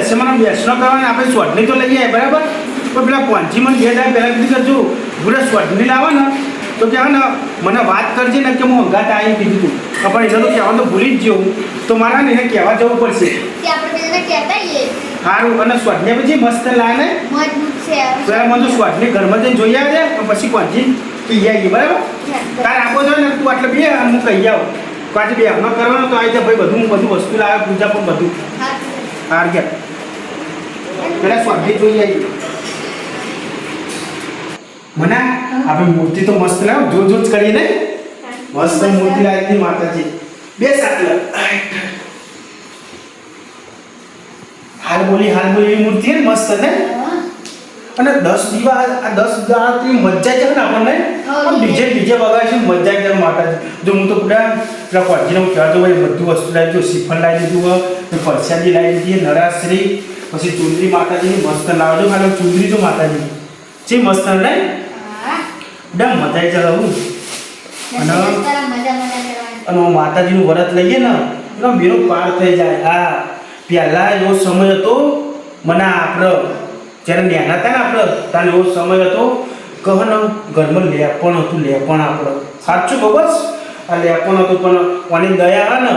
દસમાનો બેસનો કરવાને આપણે સ્વટની તો લઈ આવે બરાબર, પણ પેલા પહોંચી મને 2 દાડા પહેલાં કીધું કે જો પૂરા સ્વટની લાવો ને તો કહેવાય ને મને વાત કરજે ને કે હું હંગાત આવી કીધું તું, પણ એને તો કહેવાનું તો ભૂલી જ જવું, તો મારા ને એને કહેવા જવું પડશે. સારું. અને સ્વટને પછી મસ્ત લાવે ને પેલા મને તો સ્વટને ઘરમાં જઈને જોઈ આવે પછી પહોંચી કહી આવીએ બરાબર. તારે આપો છો ને તું આટલે બે હું કહી આવું પાછી બે હમણાં કરવાનો તો આવી જાય ભાઈ બધું બધું વસ્તુ લાવે પૂજા પણ બધું હાર ગયા પેલા સ્વટને જોઈ આવીએ. મને આપણે મૂર્તિ તો મસ્ત લાવ જો જ કરીએ ને મસ્ત મૂર્તિ લાવી હતી માતાજી. બે સાટલા હાલ બોલી એવી મૂર્તિ છે ને મસ્ત ને. અને 10 દીવા આ 10 દાડાથી મજા છે ને આપણને ડીજે વગાડે છે મજા આવે માતાજી. જો હું તો પેલા કોજીને હું કહેતો ભાઈ બધું વસ્તુ લાવી દીધું, શ્રીફળ લાવી દીધું, પરસાદી લાવી દીધી, નરાશ્રી, પછી ચુંદરી માતાજીની મસ્ત લાવજો. ખાલી ચુંદરી જો માતાજી છે મસ્ત ને એકદમ મજા આવી જાય હું. અને માતાજીનું વ્રત લઈએ ને એનો બેનો પાર થઈ જાય. હા પહેલાં એવો સમય હતો મને આપણે જ્યારે નાના હતા ને આપણે ત્યારે એવો સમય હતો કહો ને ઘરમાં લેપણ હતું, લેપણ આપણે સાચું કહો બસ આ લેપણ હતું. પણ કોની દયા હા ને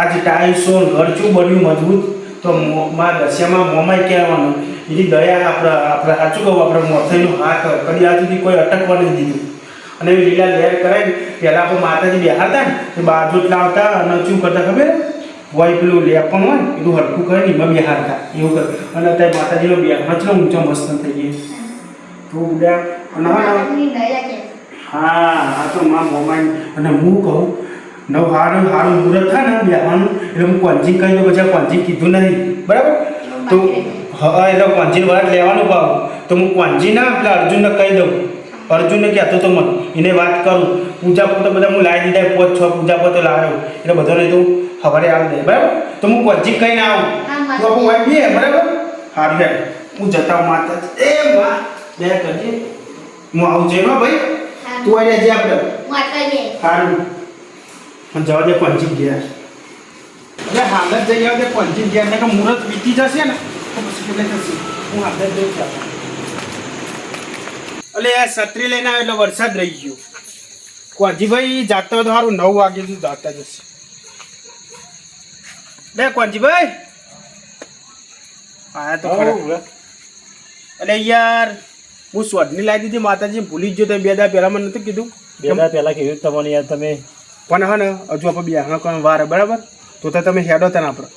આજે ટાઈસો ઘર શું બન્યું મજબૂત તો મારા દશિયામાં મોમાઈ કહેવાનું એની દયા આપણે સાચું કહું આપણે મોથાઈનું હાથ કદી આ સુધી કોઈ અટકવા નહીં દીધું. અને એવી લીલા લહેર કરાય પહેલાં આપણે માતાજી બેહારતા ને એ બાજુ જ લાવતા અને શું કરતા ખબર હોય પેલું લેપણ હોય એટલું હરખું કરે ને એમાં બેહારતા એવું કરે. અને અત્યારે માતાજીનો બેહાર છે ઊંચો મસ્ત થઈ ગયો તો બધા. અને હા તો મા મોમાઈ અને હું કહું નવ સારું મુહૂર્ત થાય ને બેહવાનું એટલે હું કોંજી કહી દઉં પછી કોંજી કીધું નહીં બરાબર. તો હા એટલે કોંજી વાત લેવાનું પાવ તો હું કોંજી ના પેલા અર્જુનને કહી દઉં. અર્જુનને કહેતો તો મને એને વાત કરું પૂજા તો બધા હું લાવી દીધા 5-6 પૂજા તો લાવ્યો એટલે બધાને તો સવારે આવી જાય બરાબર. તો હું કોંજી કહીને આવું તો આપણે વાંચીએ બરાબર. સારું યાર હું જતા માતા એ માં બે કરજે હું આવું જઈ ભાઈ તું આવી જાય આપણે સારું. પણ જવા દે પંચી ગયા એટલે હાલ જ જઈ આવે પંચી ગયા એટલે કે મુહૂર્ત વીતી જશે ને તો પછી કેટલે થશે હું હાલ જ જઉં છું. એટલે આ છત્રી લઈને આવ્યો એટલે વરસાદ રહી ગયો. કોંજીભાઈ જાતો હોય તો સારું 9 વાગે સુધી જાતા જશે. લે કોંજીભાઈ આયા તો ખરા. એટલે યાર હું સ્વર્ણની લાવી દીધી માતાજી ભૂલી જ ગયો. તો 2 દાડા પહેલાં મને નતું કીધું 2 દાડા પહેલાં કીધું તમને યાર તમે પણ હા ને હજુ આપણે બેહણા કોઈ વાર બરાબર તો તમે હેડો હતા ને આપણે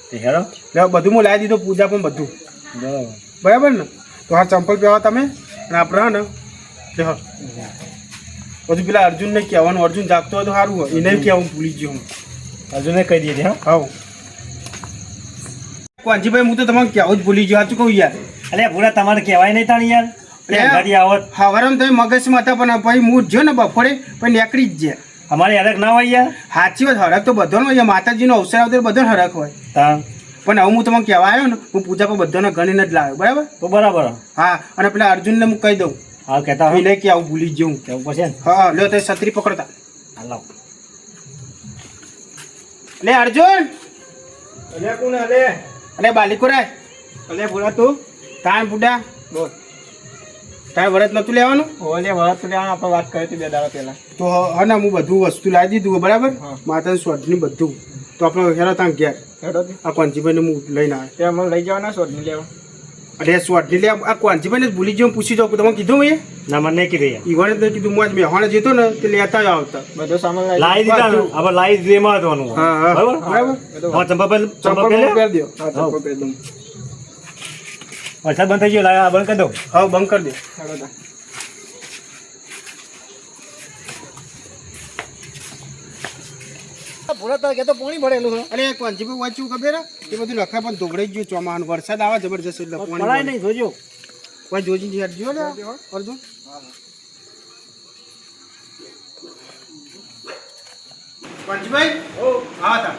તે હેડો એટલે બધું હું લાવી દીધું પૂજા પણ બધું બરાબર ને. તો હા ચંપલ પહેવા તમે અને આપણે હા ને કે હા બધું પેલા અર્જુનને કહેવાનું. અર્જુન જાગતો હોય તો સારું હોય એને કહેવાનું ભૂલી ગયો હું. અર્જુને કહી દીધી હા કોંજીભાઈ હું તો તમારે કહેવું જ ભૂલી ગયો. સાચું કહું યાર. અરે ભૂરા તમારે કહેવાય નહીં તાણી યાર ઘડી આવત હવારમાં તમે મગજમાં હતા પણ ભાઈ હું જો ને બપોરે પણ નીકળી જ જાય. અમારે હરખ ના હોય યાર. સાચી વાત હરખ તો બધો હોય માતાજીનો અવસર આવતો બધો હરખ હોય. હા પણ હવે હું તમને કહેવા આવ્યો ને હું પૂજા પર બધાને ગણીને જ લાવ્યો બરાબર. તો બરાબર હા અને પેલા અર્જુનને હું કહી દઉં હા કહેતા હોય એને કે આવું ભૂલી જ જવું કેવું પડશે ને. હા લ્યો તો છત્રી પકડતા હાલો લે અર્જુન અલે કોણ અલે અરે બાલિકો રે અલે બોલા તું તાણ બુડા બોલ તારે વરત નતું લેવાનું. ઓલે વરત લેવાનું આપણે વાત કરી હતી 2 દાડા પહેલાં. તો હા ને હું બધું વસ્તુ લાવી દીધું બરાબર માતાનું સ્વર્ણની બધું. તો આપણે હેરો ત્યાં ઘેર આ કોંજીભાઈને હું લઈને આવે ત્યાં મને લઈ જવાના સ્વર્ણની લેવા. અરે સ્વર્ણની લે આ કોંજીભાઈને ભૂલી જાઉં પૂછી જાઉં તમે કીધું મેં ના મને નહીં કીધું ઈવાને તો કીધું હું આજ મેહાણે જતો ને તે લેતા જ આવતા બધો સામાન લાવી દીધા આપણે લાવી દીધું એમાં હતું હા બરાબર. હા ચંપલ પહેરી દો. હા ચંપલ પહેરી દઉં. વરસાદ બંધ થઈ ગયો લાવ બંધ કરી દઉં. હા બંધ કરી દો. ભૂરા તો કે તો પાણી ભરેલું છે. અરે કોંજીભાઈ વાંચ્યું ખબર એ બધું લખા પણ ધોગડાઈ ગયું ચોમાનું વરસાદ આવે જબરજસ્ત એટલે પડાય નહીં જોજો કોઈ જોજી હેડજો ને અર્જુન. કોંજીભાઈ હા તા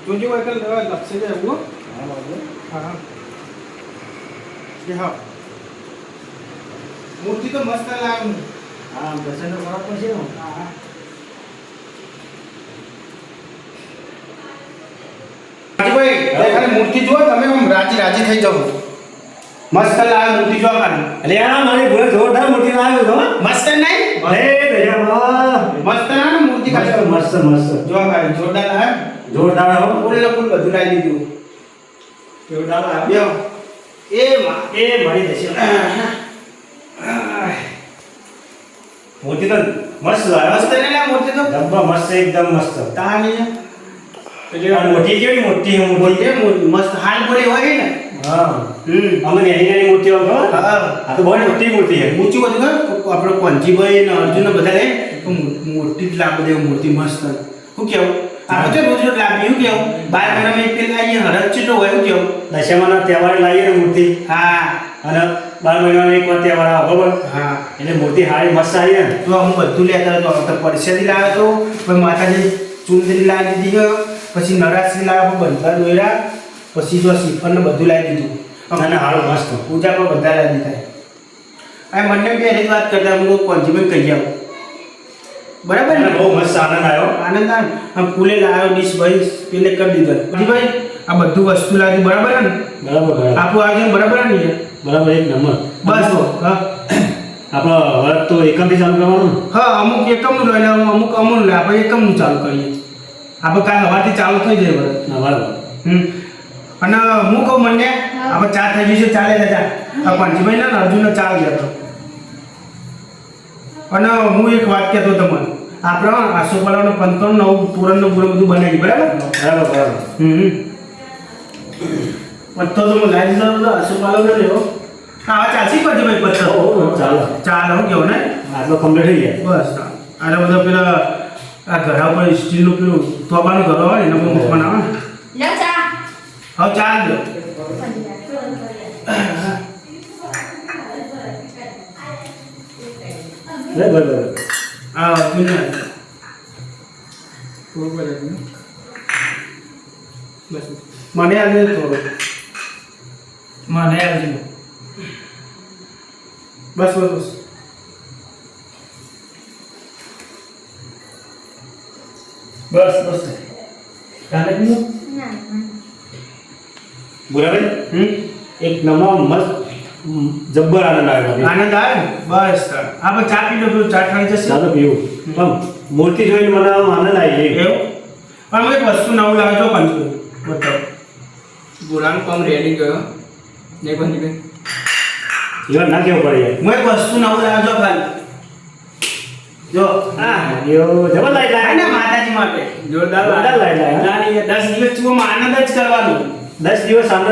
જોજો એકલ લક્ષે જાય એવું. હા હા મૂર્તિ તો મસ્ત લાવ્યું. હા દર્શન તો કરવા પડશે ને. હા. મૂર્તિ જુઓ તમે આમ રાજી રાજી થઈ જાઓ મસ્ત લાવે મૂર્તિ જો ખાલી અરે આ મારી ઘરે જોરદાર મૂર્તિ લાવ્યો છો મસ્ત નહીં અરે દયામાં મસ્ત ના ને મૂર્તિ ખાલી મસ્ત મસ્ત જો ખાલી જોરદાર લાવે જોરદાર હો ફૂલ ને ફૂલ બધું લાવી દીધું જોરદાર લાવ્યો લ્યો એ માં એ મારી દશા મૂર્તિ તો મસ્ત લાવ્યો મસ્ત ને લા મૂર્તિ તો ડબ્બા મસ્ત એકદમ મસ્ત તાની આ મોટી કેવી મોટી મૂર્તિ મૂર્તિ મસ્ત હાલ બોલે હોય ને હા અમે નાની નાની મૂર્તિઓ ખબર હા આ તો બહુ મોટી મૂર્તિ છે ઊંચું બધું કર આપણે કોંજીભાઈ ને અર્જુન ને બધા લે તો મૂર્તિ જ લાવ દે મૂર્તિ મસ્ત શું કેવું આપણે તો રોજ રોજ લાવી શું કેવું 12 મહિનામાં એક પેલા આવીએ હરજ છે તો હોય શું કેવું દશામાના તહેવારે લાવીએ ને મૂર્તિ હા અને 12 મહિનામાં એક વાર તહેવાર આવે બરોબર હા એટલે મૂર્તિ હારી મસ્ત આવી ને તો હું બધું લેતા હતો તો પરસેદી લાવ્યો તો પછી માતાજી ચુંદરી લાવી દીધી પછી નરાશ્રી લાવ્યા બંધા દોર્યા પછી જો શ્રીફળ ને બધું લાવી દીધું અને હારું મસ્ત પૂજા પર બધા લાવી દીધા આ મને બે હરી વાત કરતા હું કોંજીભાઈ કહી આવું બરાબર ને બહુ મસ્ત આનંદ આવ્યો આનંદ આમ ફૂલે લાવ્યો ડીશ ભાઈ પેલે કરી દીધો ભાઈ આ બધું વસ્તુ લાવી બરાબર ને બરાબર આપણું આજે બરાબર ને બરાબર એક નંબર બસ હા આપણો વર્ક તો એકમથી ચાલુ કરવાનું હા અમુક એકમનું લઈ લેવાનું અમુક અમુક લે આપણે એકમનું ચાલુ કરીએ આપણે કાંઈ હવાથી ચાલુ થઈ જાય બરાબર બરાબર અને હું કહું મને આપણે ચા થઈ ગઈ છે ચાલે જા આ પંચભાઈ ને અર્જુનને ચા જતો અને હું એક વાત કહેતો તમને આપણે આસોપાલાનો 15 નવું પૂરણનું પૂરણ બધું બનાવી બરાબર બરાબર પત્તો તો હું લાવી દીધો બધો આસોપાલાનો લેવો હા ચાલશી પંચભાઈ પત્તો ચાલો ચાલો હું કેવું ને આટલો કમ્પ્લીટ થઈ ગયા બસ આને બધા પેલા આ ઘરા ઉપર સ્ટીલનું પેલું તોબાનું ઘર હોય ને એના પર મૂકવાના આવે ને હા ચાલ દો બરાબર હા દુનિયા બસ મને આજે થોડો મને આજે બસ બસ બસ બસ બસ કાલે બીજું બરાબર એક નવો મસ્ત જબ્બર આનંદ આવ્યો આનંદ આવે ને બસ આપણે ચા પી લો પેલું ચા ખાઈ જશે ચાલો પીવું પણ મૂર્તિ જોઈને મને આમ આનંદ આવી ગયો એવું પણ હું એક વસ્તુ નવું લાવજો પંચો બતાવો બોલાનું કામ રેડી ગયો નહીં પંચભાઈ એવા ના કેવું પડે હું એક વસ્તુ નવું લાવજો ખાલી જો હા યો જબર લાઈ હા ને લાઈ માતાજી માટે જોરદાર લાઈ લાઈ ના નહીં 10 દિવસ ચૂમાં આનંદ જ કરવાનું 10 દિવસ આનંદ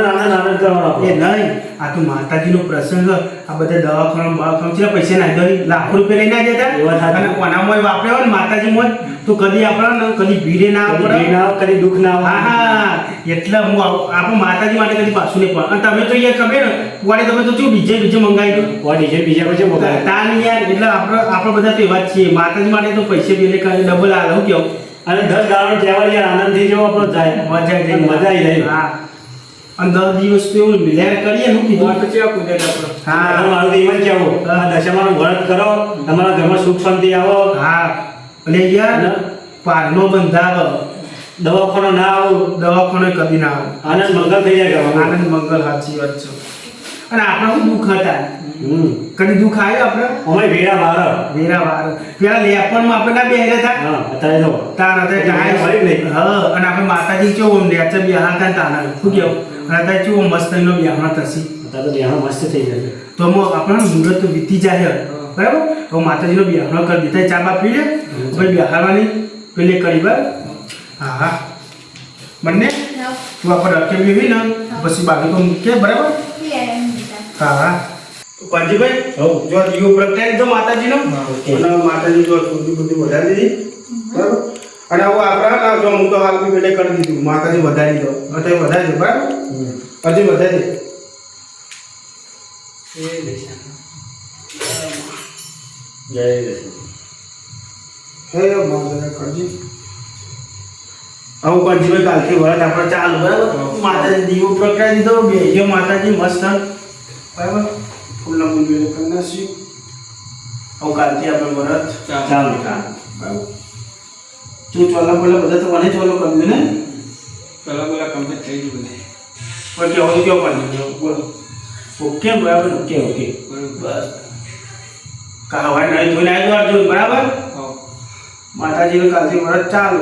કરવાનો એ નહીં આ તો માતાજીનો પ્રસંગ આ બધા દવાખાના છે પૈસા ના દઈ લાખો રૂપિયા લઈને જતા એ વાત સાચી. અને કોનામાં વાપર્યો ને માતાજીમાં તો કદી આપણે ને કદી ભીડે ના કદી પડે ભીડ ના આવે, કદી દુઃખ ના હા આવે. હા એટલે હું આપણું માતાજી માટે કદી પાછું નહીં પડે અને તમે તો યાર ખબર ને વાડે તમે તો શું ડીજે મંગાવી દો ઓ DJ બીજા પછી મોકલાય. તાન યાર એટલે આપણે બધા તો એવા જ છીએ માતાજી માટે તો પૈસે પેલે કરી ડબલ આવે હું કેવું અને 10 દાડાનો તહેવાર યાર આનંદથી જેવો આપણો જાય મજા આવી જાય હા અને 10 દિવસ તો એવું મિલાર કરીએ ને કીધું વાત છે આ કુદરત આપણો હા મારું તો એમ જ કહેવું આ દશામાનું વ્રત કરો તમારા ઘરમાં સુખ શાંતિ આવો હા એટલે યાર પારનો બંધાવ દવાખાનો ના આવો દવાખાને કદી ના આવે આનંદ મંગલ થઈ જાય ઘરમાં. આનંદ મંગલ સાચી વાત છે અને આપણે શું દુઃખ હતા કદી દુઃખ આવ્યું આપણે અમે ભેડા મારો વેરા વાર પેલા લેપણમાં આપણે ના બેહ્યા હતા હા અત્યારે જો તાર હતા ફરી નહીં. હા અને આપણે માતાજી કેવું નેચર બેહાતા તાના શું કેવું અને અત્યારે કેવું મસ્ત એનો બેહણા થશે અત્યારે તો બેહાનો મસ્ત થઈ જશે. તો આપણે મુહૂર્ત વીતી જાય બરાબર તો માતાજીનો બેહણો કરી દીધા ચા બા પી લે પછી બેહાડવાની પેલે કરી બરાબર હા હા બંને તું આપણે રખે બેવી ને પછી બાકી તો મૂકે બરાબર હા હા તો પંજીભાઈ હઉ. જો દીવો પ્રગટાવી દો માતાજીનો અને માતાજી જો સુધી બધી વધારી દીધી બરાબર અને હવે આપણે જો હું તો હાલ બી પેલે કરી દીધું માતાજી વધારી દો અત્યારે વધારી દો બરાબર હજી વધારી દે જય દશા. હે માતા કરજી આવું પંજીભાઈ કાલથી વરત આપણે ચાલુ બરાબર માતાજી દીવો પ્રગટાવી દીધો બે જો માતાજી મસ્ત બરાબર ફૂલના ફૂલ કરી નાખી આવું કાલથી આપણે વરત ચાલુ. બરાબર તું ચોલા બોલા બધા તો મને ચોલો કરી દીધું ને પેલા પેલા કમ્પ્લીટ થઈ ગયું બધે કોઈ કેવું હોય કેવું પણ નહીં બોલો ઓકે બરાબર ઓકે ઓકે બરોબર બસ કાહવા નહીં ધોઈને આવી દો બરાબર હા માતાજીનું કાલથી વ્રત ચાલુ